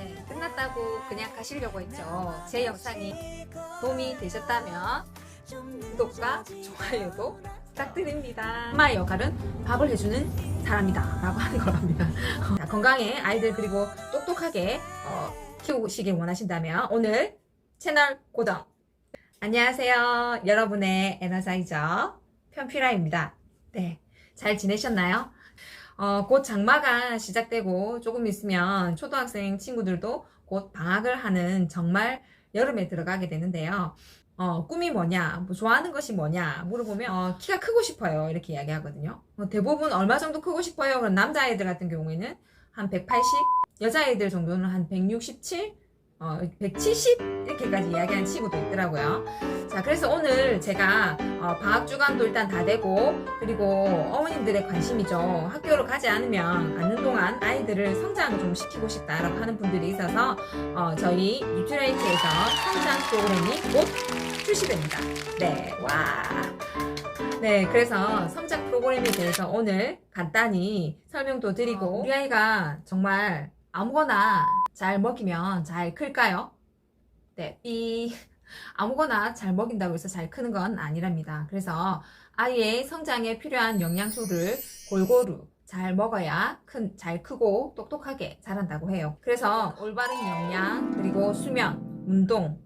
네, 끝났다고 그냥 가시려고 했죠. 제 영상이 도움이 되셨다면 구독과 좋아요도 부탁드립니다. 엄마의 역할은 밥을 해주는 사람이다 라고 하는 거랍니다. 건강해 아이들 그리고 똑똑하게 키우시길 원하신다면 오늘 채널 고정. 안녕하세요. 여러분의 에너자이저 편필아입니다. 네, 잘 지내셨나요? 곧 장마가 시작되고 조금 있으면 초등학생 친구들도 곧 방학을 하는 정말 여름에 들어가게 되는데요. 꿈이 뭐냐, 뭐 좋아하는 것이 뭐냐 물어보면 키가 크고 싶어요 이렇게 이야기하거든요. 대부분 얼마 정도 크고 싶어요? 그럼 남자아이들 같은 경우에는 한 180, 여자아이들 정도는 한 167, 170 이렇게까지 이야기하는 친구도 있더라고요. 자, 그래서 오늘 제가 방학 주간도 일단 다 되고 그리고 어머님들의 관심이죠. 학교를 가지 않는 동안 아이들을 성장을 좀 시키고 싶다라고 하는 분들이 있어서 저희 뉴트레이트에서 성장 프로그램이 곧 출시됩니다. 네, 와. 네, 그래서 성장 프로그램에 대해서 오늘 간단히 설명도 드리고 우리 아이가 정말 아무거나 잘 먹이면 잘 클까요? 네, 아무거나 잘 먹인다고 해서 잘 크는 건 아니랍니다. 그래서 아이의 성장에 필요한 영양소를 골고루 잘 먹어야 잘 크고 똑똑하게 자란다고 해요. 그래서 올바른 영양, 그리고 수면, 운동,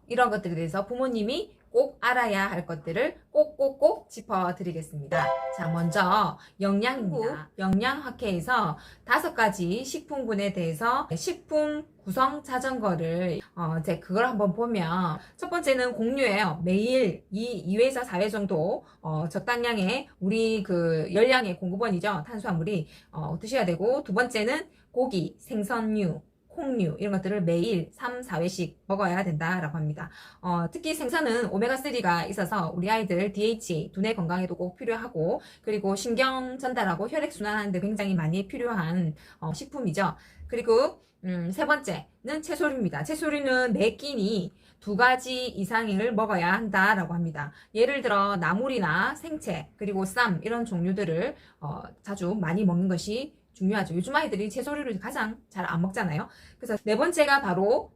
이런 것들에 대해서 부모님이 꼭 알아야 할 것들을 꼭꼭꼭 짚어드리겠습니다. 자, 먼저 영양입니다. 영양학회에서 5가지 식품군에 대해서 식품 구성 자전거를 그걸 한번 보면 첫 번째는 곡류예요. 매일 2회에서 4회 정도 적당량의 우리 그 열량의 공급원이죠. 탄수화물이 드셔야 되고, 두 번째는 고기, 생선류, 콩류 이런 것들을 매일 3, 4회씩 먹어야 된다라고 합니다. 특히 생선은 오메가3가 있어서 우리 아이들 DHA, 두뇌 건강에도 꼭 필요하고, 그리고 신경 전달하고 혈액 순환하는 데 굉장히 많이 필요한 식품이죠. 그리고 세 번째는 채소류입니다. 채소류는 매 끼니 2가지 이상을 먹어야 한다라고 합니다. 예를 들어 나물이나 생채, 그리고 쌈 이런 종류들을 자주 많이 먹는 것이 중요하죠. 요즘 아이들이 채소류를 가장 잘 안 먹잖아요. 그래서 네 번째가 바로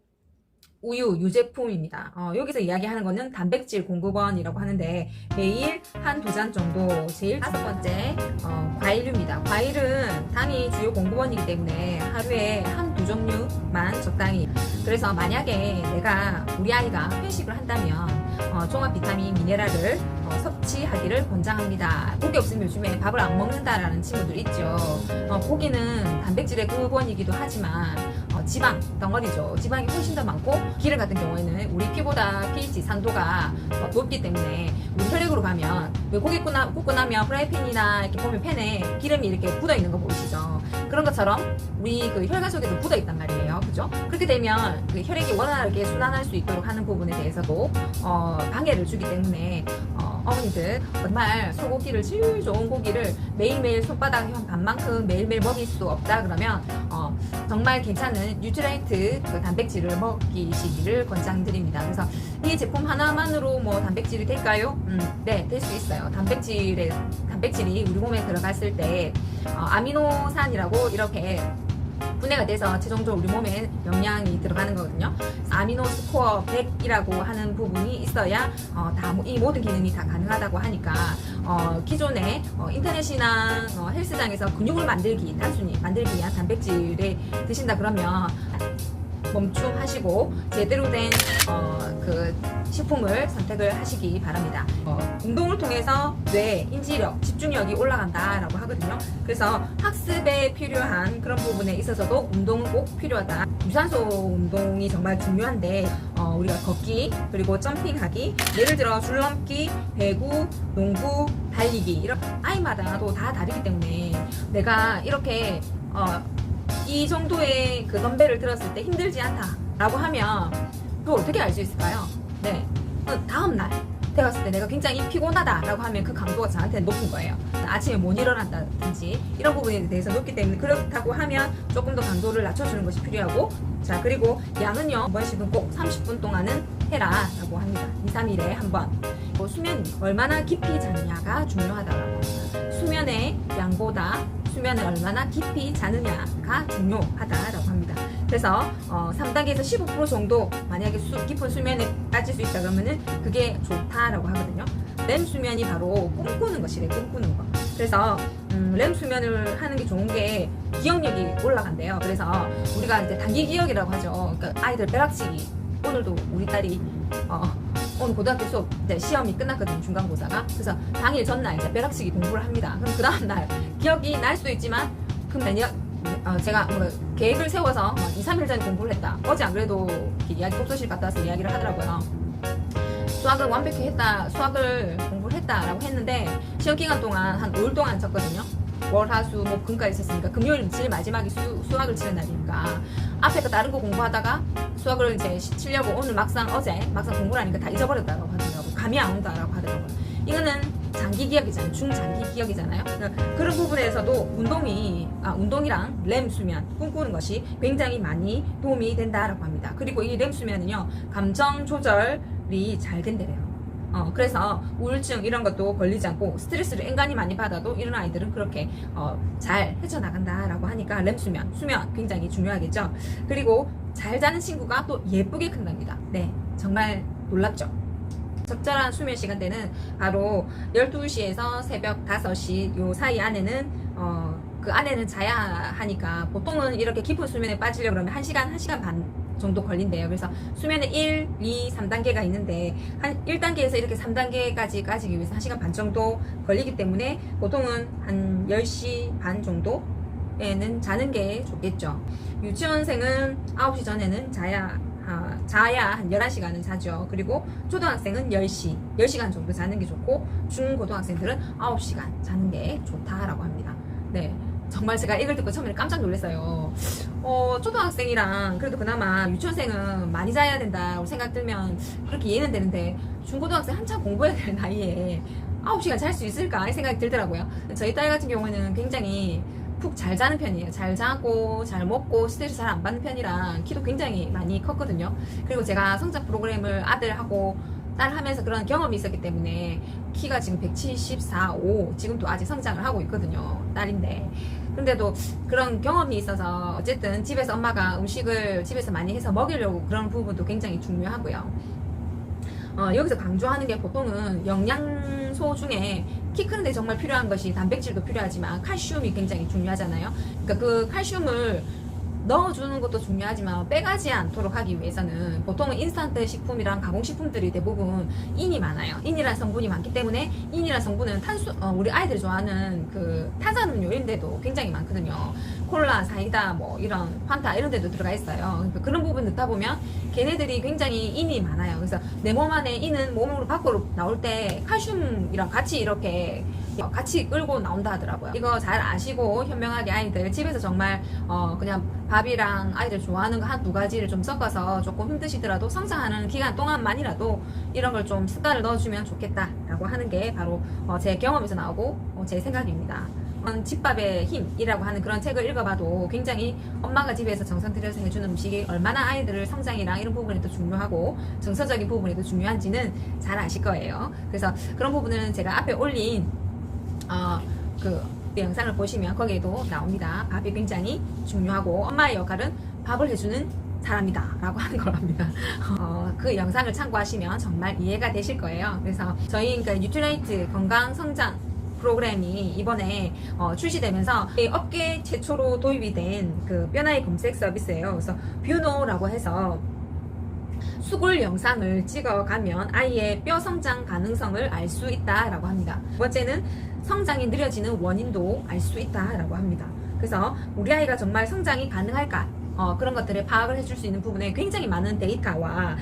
우유, 유제품입니다. 여기서 이야기하는 거는 단백질 공급원이라고 하는데 매일 한 2잔 정도. 제일 5번째 과일류입니다. 과일은 당이 주요 공급원이기 때문에 하루에 한두 종류만 적당히. 그래서 만약에 우리 아이가 회식을 한다면 종합 비타민, 미네랄을 섭취하기를 권장합니다. 고기 없으면 요즘에 밥을 안 먹는다라는 친구들 있죠. 고기는 단백질의 근원이기도 하지만 지방 덩어리죠. 지방이 훨씬 더 많고 기름 같은 경우에는 우리 피보다 pH 산도가 높기 때문에 우리 혈액으로 가면 왜 고기 굽고 나면 프라이팬이나 이렇게 보면 팬에 기름이 이렇게 묻어 있는 거 보이시죠? 그런 것처럼 우리 그 혈관 속에도 묻어 있단 말이에요. 그죠? 그렇게 되면 그 혈액이 원활하게 순환할 수 있도록 하는 부분에 대해서도 방해를 주기 때문에 어머니들 정말 소고기를 제일 좋은 고기를 매일매일 손바닥 한 반만큼 매일매일 먹일 수 없다 그러면 정말 괜찮은 뉴트라이트 그 단백질을 먹이시기를 권장드립니다. 그래서 이 제품 하나만으로 뭐 단백질이 될까요? 네, 될 수 있어요. 단백질이 우리 몸에 들어갔을 때 아미노산이라고 이렇게 분해가 돼서 최종적으로 우리 몸에 영양이 들어가는 거거든요. 아미노 스코어 100이라고 하는 부분이 있어야 이 모든 기능이 다 가능하다고 하니까 기존에 인터넷이나 헬스장에서 근육을 단순히 만들기 위한 단백질을 드신다 그러면 멈춤하시고 제대로 된 그 식품을 선택을 하시기 바랍니다. 운동을 통해서 뇌, 인지력, 집중력이 올라간다라고 하거든요. 그래서 학습에 필요한 그런 부분에 있어서도 운동은 꼭 필요하다. 유산소 운동이 정말 중요한데 우리가 걷기, 그리고 점핑하기, 예를 들어 줄넘기, 배구, 농구, 달리기 이런 아이마다도 다 다르기 때문에 내가 이렇게 이 정도의 그 덤벨을 들었을 때 힘들지 않다라고 하면 그걸 어떻게 알 수 있을까요? 네, 다음날 되었을 때 내가 굉장히 피곤하다라고 하면 그 강도가 저한테는 높은 거예요. 아침에 못 일어난다든지 이런 부분에 대해서 높기 때문에 그렇다고 하면 조금 더 강도를 낮춰주는 것이 필요하고, 자, 그리고 양은요 한 번씩은 꼭 30분 동안은 해라라고 합니다. 2, 3일에 한 번. 수면 얼마나 깊이 자느냐가 중요하다고 합니다. 수면의 양보다 수면을 얼마나 깊이 자느냐가 중요하다라고 합니다. 그래서 3단계에서 15% 정도 만약에 깊은 수면에 빠질 수 있다 그러면은 그게 좋다라고 하거든요. 렘 수면이 바로 꿈꾸는 것이래, 꿈꾸는 거. 그래서 렘 수면을 하는 게 좋은 게 기억력이 올라간대요. 그래서 우리가 이제 단기 기억이라고 하죠. 그러니까 아이들 벼락치기. 오늘도 우리 딸이 오늘 고등학교 수업 이제 시험이 끝났거든요, 중간고사가. 그래서 당일 전날 이제 벼락치기 공부를 합니다. 그럼 그 다음날 기억이 날 수도 있지만 그럼 제가 뭐 계획을 세워서 2, 3일 전에 공부를 했다. 어제 안 그래도 이야기 독서실 갔다 와서 이야기를 하더라고요. 수학을 완벽히 했다, 수학을 공부를 했다라고 했는데 시험 기간 동안 한 5일 동안 쳤거든요. 월, 화, 수, 목, 금까지 있었으니까 금요일 제일 마지막에 수학을 치는 날이니까 앞에 거 다른 거 공부하다가 수학을 이제 치려고 오늘 어제 막상 공부를 하니까 다 잊어버렸다고 하더라고요. 감이 안 온다라고 하더라고요. 이거는 장기 기억이잖아요. 중장기 기억이잖아요. 그런 부분에서도 운동이랑 렘 수면, 꿈꾸는 것이 굉장히 많이 도움이 된다라고 합니다. 그리고 이 렘 수면은요, 감정 조절이 잘 된대요. 그래서 우울증 이런 것도 걸리지 않고 스트레스를 인간이 많이 받아도 이런 아이들은 그렇게 잘 헤쳐나간다라고 하니까 렘 수면 굉장히 중요하겠죠. 그리고 잘 자는 친구가 또 예쁘게 큰답니다. 네, 정말 놀랍죠. 적절한 수면 시간대는 바로 12시에서 새벽 5시 요 사이 안에는 그 안에는 자야 하니까 보통은 이렇게 깊은 수면에 빠지려고 그러면 1시간 반 정도 걸린대요. 그래서 수면에 1, 2, 3단계가 있는데 한 1단계에서 이렇게 3단계까지 가기 위해서 1시간 반 정도 걸리기 때문에 보통은 한 10시 반 정도에는 자는 게 좋겠죠. 유치원생은 9시 전에는 자야 한 11시간은 자죠. 그리고 초등학생은 10시간 정도 자는 게 좋고 중고등학생들은 9시간 자는 게 좋다라고 합니다. 네, 정말 제가 이걸 듣고 처음에 깜짝 놀랐어요. 초등학생이랑 그래도 그나마 유치원생은 많이 자야 된다고 생각 들면 그렇게 이해는 되는데 중고등학생 한참 공부해야 될 나이에 9시간 잘 수 있을까 이 생각이 들더라고요. 저희 딸 같은 경우에는 굉장히 푹 잘 자는 편이에요. 잘 자고 잘 먹고 스트레스 잘 안 받는 편이라 키도 굉장히 많이 컸거든요. 그리고 제가 성장 프로그램을 아들하고 딸 하면서 그런 경험이 있었기 때문에 키가 지금 174, 5 지금도 아직 성장을 하고 있거든요. 딸인데 근데도 그런 경험이 있어서 어쨌든 집에서 엄마가 음식을 집에서 많이 해서 먹이려고 그런 부분도 굉장히 중요하고요. 여기서 강조하는 게 보통은 영양소 중에 키 크는데 정말 필요한 것이 단백질도 필요하지만 칼슘이 굉장히 중요하잖아요. 그러니까 그 칼슘을 넣어주는 것도 중요하지만 빼가지 않도록 하기 위해서는 보통은 인스턴트 식품이랑 가공식품들이 대부분 인이 많아요. 인이라는 성분이 많기 때문에 인이라는 성분은 우리 아이들이 좋아하는 그 탄산음료인데도 굉장히 많거든요. 콜라, 사이다, 뭐 이런 판타 이런 데도 들어가 있어요. 그러니까 그런 부분 넣다 보면 걔네들이 굉장히 인이 많아요. 그래서 내 몸 안에 인은 몸으로 밖으로 나올 때 칼슘이랑 같이 이렇게 같이 끌고 나온다 하더라고요. 이거 잘 아시고 현명하게 아이들 집에서 정말 그냥 밥이랑 아이들 좋아하는 거 한 두 가지를 좀 섞어서 조금 힘드시더라도 성장하는 기간 동안만이라도 이런 걸 좀 습관을 넣어주면 좋겠다라고 하는 게 바로 제 경험에서 나오고 제 생각입니다. 집밥의 힘이라고 하는 그런 책을 읽어봐도 굉장히 엄마가 집에서 정성 들여서 해주는 음식이 얼마나 아이들을 성장이랑 이런 부분에도 중요하고 정서적인 부분에도 중요한지는 잘 아실 거예요. 그래서 그런 부분은 제가 앞에 올린 그 영상을 보시면 거기에도 나옵니다. 밥이 굉장히 중요하고 엄마의 역할은 밥을 해주는 사람이다 라고 하는 거랍니다. 그 영상을 참고하시면 정말 이해가 되실 거예요. 그래서 저희 그러니까 뉴트라이트 건강 성장 프로그램이 이번에 출시되면서 업계 최초로 도입이 된 그 뼈나이 검색 서비스예요. 그래서 뷰노라고 해서 수골 영상을 찍어가면 아이의 뼈 성장 가능성을 알 수 있다라고 합니다. 두 번째는 성장이 느려지는 원인도 알 수 있다라고 합니다. 그래서 우리 아이가 정말 성장이 가능할까? 그런 것들을 파악을 해줄 수 있는 부분에 굉장히 많은 데이터와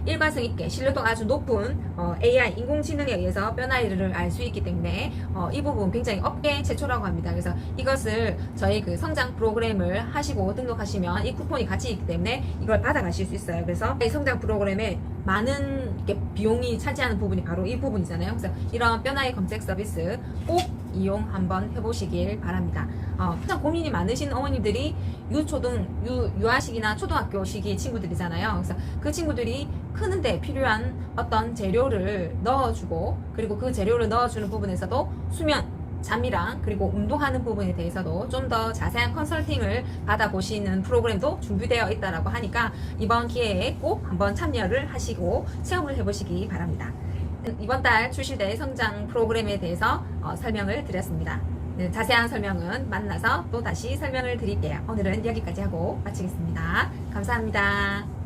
일관성 있게 신뢰도가 아주 높은 AI 인공지능에 의해서 뼈나이를 알 수 있기 때문에 이 부분 굉장히 업계 최초라고 합니다. 그래서 이것을 저희 그 성장 프로그램을 하시고 등록하시면 이 쿠폰이 같이 있기 때문에 이걸 받아가실 수 있어요. 그래서 이 성장 프로그램에 많은 비용이 차지하는 부분이 바로 이 부분이잖아요. 그래서 이런 뼈나이 검색 서비스 꼭 이용 한번 해보시길 바랍니다. 가장 고민이 많으신 어머님들이 유아식이나 초등학교 시기 친구들이잖아요. 그래서 그 친구들이 크는데 필요한 어떤 재료를 넣어주고 그리고 그 재료를 넣어주는 부분에서도 수면 잠이랑 그리고 운동하는 부분에 대해서도 좀 더 자세한 컨설팅을 받아보시는 프로그램도 준비되어 있다라고 하니까 이번 기회에 꼭 한번 참여를 하시고 체험을 해보시기 바랍니다. 이번 달 출시될 성장 프로그램에 대해서 설명을 드렸습니다. 네, 자세한 설명은 만나서 또 다시 설명을 드릴게요. 오늘은 여기까지 하고 마치겠습니다. 감사합니다.